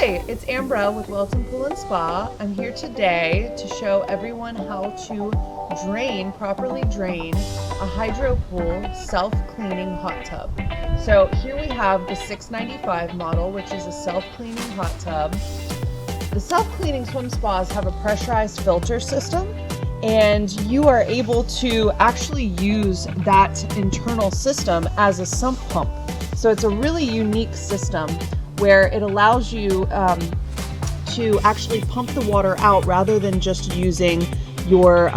Hi, it's Ambra with Welton Pool and Spa. I'm here today to show everyone how to properly drain a Hydropool self-cleaning hot tub. So here we have the 695 model, which is a self-cleaning hot tub. The self-cleaning swim spas have a pressurized filter system, and you are able to actually use that internal system as a sump pump. So it's a really unique system where it allows you to actually pump the water out rather than just using your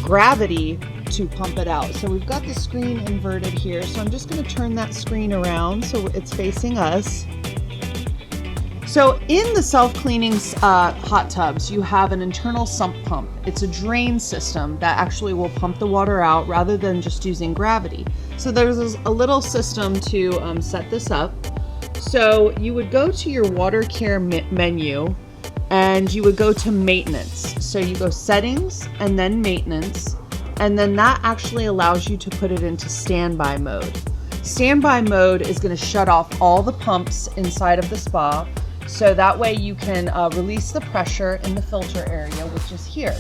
gravity to pump it out. So we've got the screen inverted here. So I'm just going to turn that screen around so it's facing us. So in the self-cleaning hot tubs, you have an internal sump pump. It's a drain system that actually will pump the water out rather than just using gravity. So there's a little system to set this up. So you would go to your water care menu and you would go to maintenance. So you go settings and then maintenance, and then that actually allows you to put it into standby mode. Standby mode is going to shut off all the pumps inside of the spa. So that way you can release the pressure in the filter area, which is here.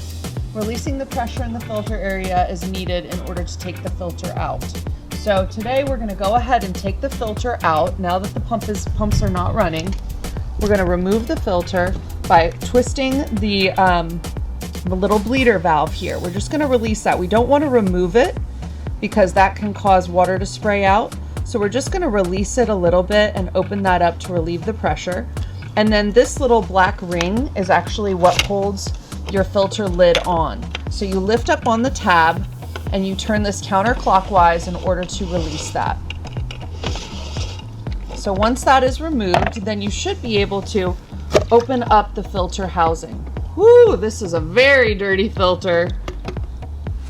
Releasing the pressure in the filter area is needed in order to take the filter out. So today we're going to go ahead and take the filter out. Now that the pumps are not running, we're going to remove the filter by twisting the little bleeder valve here. We're just going to release that. We don't want to remove it because that can cause water to spray out. So we're just going to release it a little bit and open that up to relieve the pressure. And then this little black ring is actually what holds your filter lid on. So you lift up on the tab and you turn this counterclockwise in order to release that. So once that is removed, then you should be able to open up the filter housing. Whoo, this is a very dirty filter.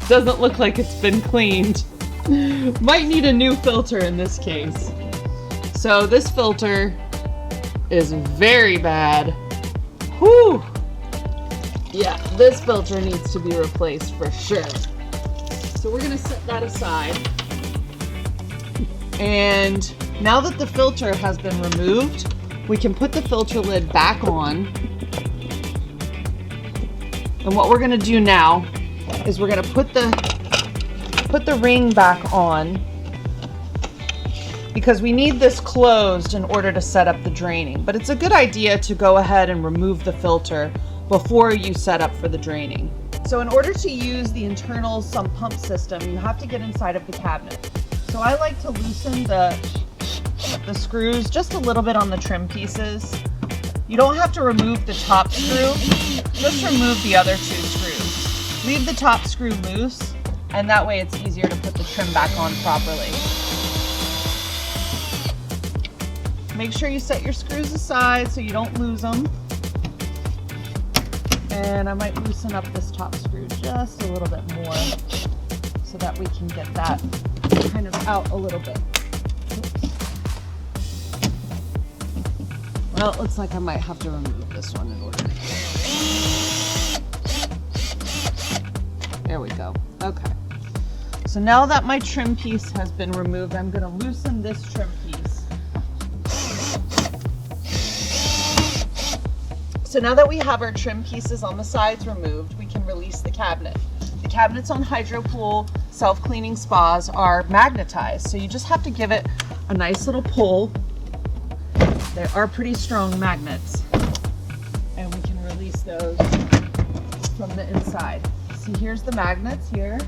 Doesn't look like it's been cleaned. Might need a new filter in this case. So this filter is very bad. Whoo! Yeah, this filter needs to be replaced for sure. So we're gonna set that aside. And now that the filter has been removed, we can put the filter lid back on. And what we're gonna do now is we're gonna put the ring back on because we need this closed in order to set up the draining. But it's a good idea to go ahead and remove the filter before you set up for the draining. So in order to use the internal sump pump system, you have to get inside of the cabinet. So I like to loosen the screws just a little bit on the trim pieces. You don't have to remove the top screw, just remove the other two screws. Leave the top screw loose, and that way it's easier to put the trim back on properly. Make sure you set your screws aside so you don't lose them. And I might loosen up this top screw just a little bit more so that we can get that kind of out a little bit. Oops. Well, it looks like I might have to remove this one in order. There we go. Okay. So now that my trim piece has been removed, I'm going to loosen this trim piece. So now that we have our trim pieces on the sides removed, we can release the cabinet. The cabinets on Hydropool self-cleaning spas are magnetized, so you just have to give it a nice little pull. They are pretty strong magnets, and we can release those from the inside. See, here's the magnets here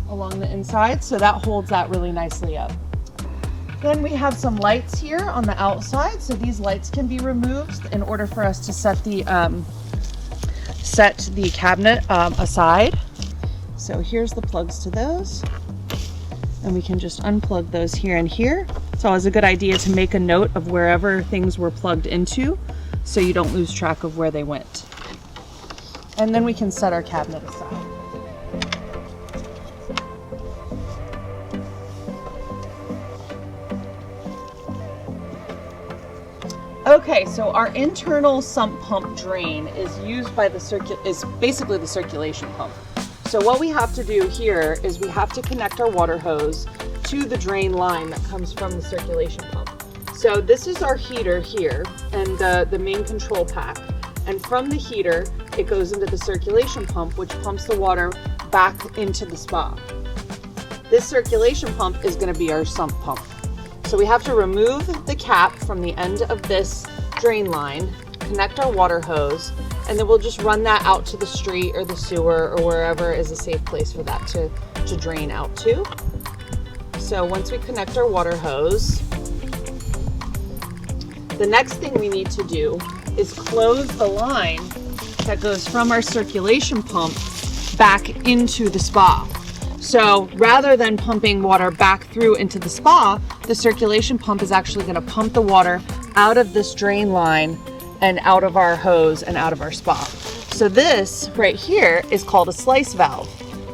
along the inside, so that holds that really nicely up. Then we have some lights here on the outside, so these lights can be removed in order for us to set the cabinet aside. So here's the plugs to those, and we can just unplug those here and here. It's always a good idea to make a note of wherever things were plugged into so you don't lose track of where they went. And then we can set our cabinet aside. Okay, so our internal sump pump drain is used by is basically the circulation pump. So what we have to do here is we have to connect our water hose to the drain line that comes from the circulation pump. So this is our heater here and the main control pack. And from the heater, it goes into the circulation pump, which pumps the water back into the spa. This circulation pump is going to be our sump pump. So we have to remove the cap from the end of this drain line, connect our water hose, and then we'll just run that out to the street or the sewer or wherever is a safe place for that to drain out to. So once we connect our water hose, the next thing we need to do is close the line that goes from our circulation pump back into the spa. So rather than pumping water back through into the spa, the circulation pump is actually going to pump the water out of this drain line and out of our hose and out of our spa. So this right here is called a slice valve.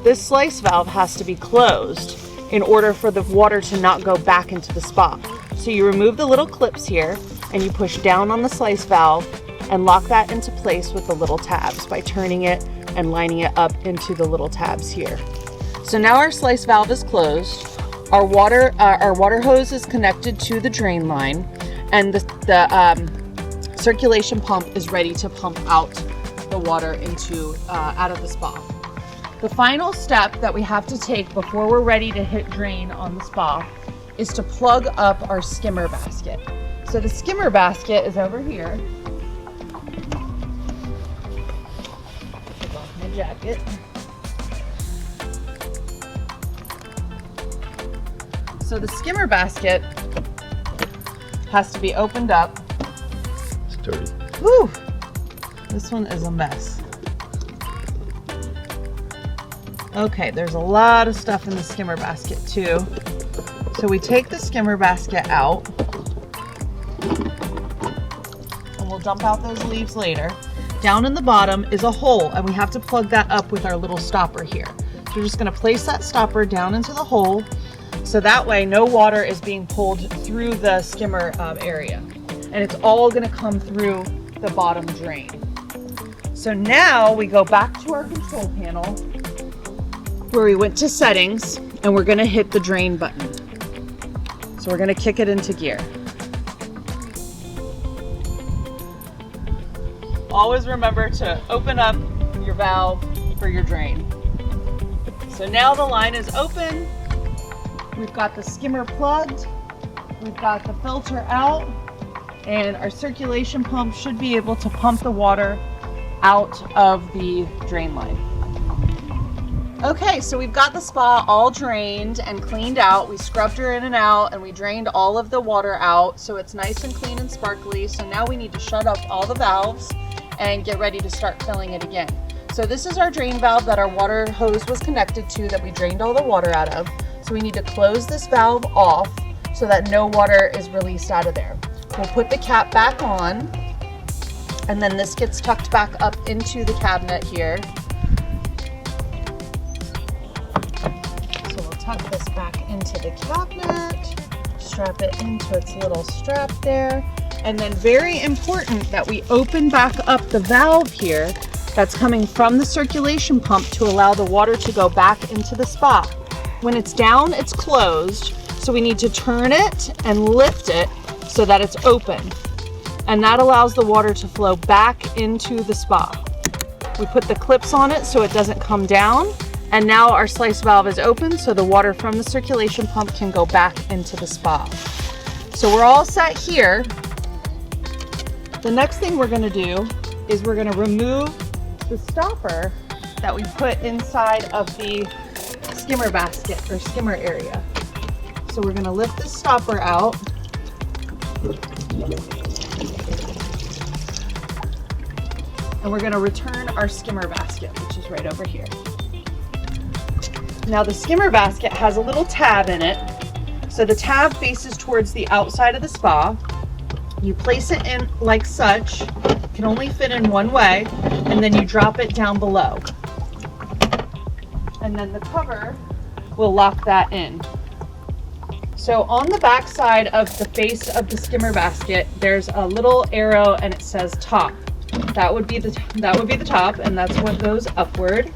This slice valve has to be closed in order for the water to not go back into the spa. So you remove the little clips here and you push down on the slice valve and lock that into place with the little tabs by turning it and lining it up into the little tabs here. So now our slice valve is closed, our water hose is connected to the drain line, and the circulation pump is ready to pump out the water into out of the spa. The final step that we have to take before we're ready to hit drain on the spa is to plug up our skimmer basket. So the skimmer basket is over here. Take off my jacket. So the skimmer basket has to be opened up. It's dirty. Whew! This one is a mess. Okay, there's a lot of stuff in the skimmer basket too. So we take the skimmer basket out. We'll dump out those leaves later. Down in the bottom is a hole, and we have to plug that up with our little stopper here. So we're just going to place that stopper down into the hole, so that way no water is being pulled through the skimmer area, and it's all going to come through the bottom drain. So now we go back to our control panel where we went to settings, and we're going to hit the drain button. So we're going to kick it into gear. Always remember to open up your valve for your drain. So now the line is open. We've got the skimmer plugged. We've got the filter out, and our circulation pump should be able to pump the water out of the drain line. Okay, so we've got the spa all drained and cleaned out. We scrubbed her in and out, and we drained all of the water out, so it's nice and clean and sparkly. So now we need to shut off all the valves and get ready to start filling it again. So this is our drain valve that our water hose was connected to that we drained all the water out of. So we need to close this valve off so that no water is released out of there. We'll put the cap back on, and then this gets tucked back up into the cabinet here. So we'll tuck this back into the cabinet, strap it into its little strap there. And then very important that we open back up the valve here that's coming from the circulation pump to allow the water to go back into the spa. When it's down, it's closed, so we need to turn it and lift it so that it's open. And that allows the water to flow back into the spa. We put the clips on it so it doesn't come down, and now our slice valve is open so the water from the circulation pump can go back into the spa. So we're all set here. The next thing we're going to do is we're going to remove the stopper that we put inside of the skimmer basket or skimmer area. So we're going to lift this stopper out. And we're going to return our skimmer basket, which is right over here. Now the skimmer basket has a little tab in it. So the tab faces towards the outside of the spa. You place it in like such, it can only fit in one way, and then you drop it down below. And then the cover will lock that in. So on the back side of the face of the skimmer basket, there's a little arrow and it says top. That would be the top, and that's what goes upward.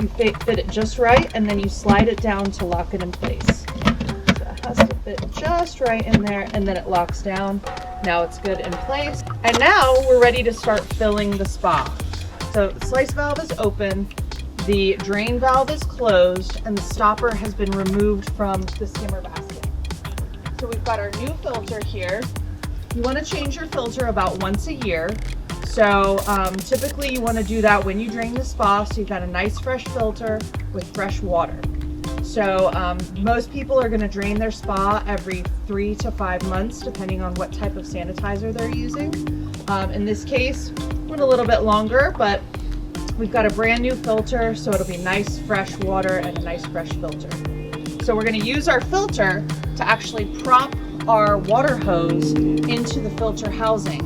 You fit it just right, and then you slide it down to lock it in place. So it has to Pop it just right in there, and then it locks down. Now it's good in place. And now we're ready to start filling the spa. So the slice valve is open, the drain valve is closed, and the stopper has been removed from the skimmer basket. So we've got our new filter here. You want to change your filter about once a year. So typically you want to do that when you drain the spa, so you've got a nice fresh filter with fresh water. So most people are going to drain their spa every 3 to 5 months, depending on what type of sanitizer they're using. In this case, went a little bit longer, but we've got a brand new filter, so it'll be nice fresh water and a nice fresh filter. So we're going to use our filter to actually prop our water hose into the filter housing.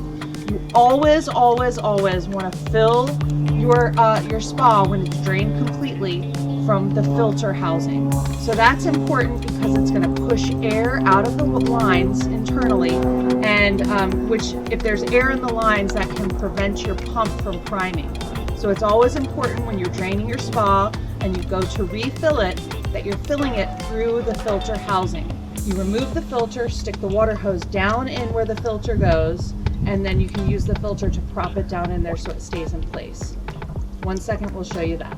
You always want to fill your spa when it's drained completely from the filter housing. So that's important because it's going to push air out of the lines internally, and which, if there's air in the lines, that can prevent your pump from priming. So it's always important when you're draining your spa and you go to refill it, that you're filling it through the filter housing. You remove the filter, stick the water hose down in where the filter goes, and then you can use the filter to prop it down in there so it stays in place. 1 second, we'll show you that.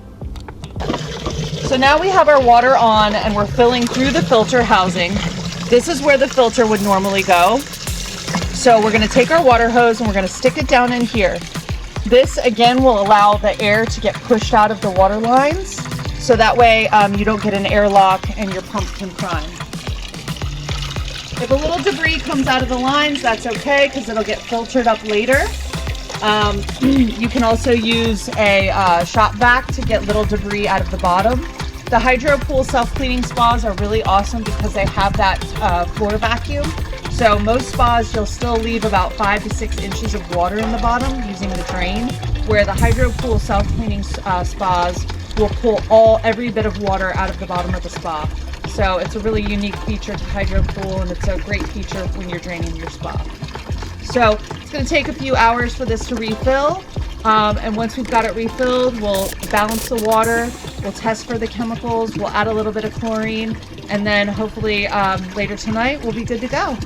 So now we have our water on and we're filling through the filter housing. This is where the filter would normally go. So we're going to take our water hose and we're going to stick it down in here. This again will allow the air to get pushed out of the water lines, so that way you don't get an airlock and your pump can prime. If a little debris comes out of the lines, that's okay because it'll get filtered up later. You can also use a shop vac to get little debris out of the bottom. The Hydropool self-cleaning spas are really awesome because they have that floor vacuum. So most spas, you'll still leave about 5 to 6 inches of water in the bottom using the drain, where the Hydropool self-cleaning spas will pull every bit of water out of the bottom of the spa. So it's a really unique feature to Hydropool, and it's a great feature when you're draining your spa. So it's going to take a few hours for this to refill, and once we've got it refilled, we'll balance the water, we'll test for the chemicals, we'll add a little bit of chlorine, and then hopefully later tonight we'll be good to go.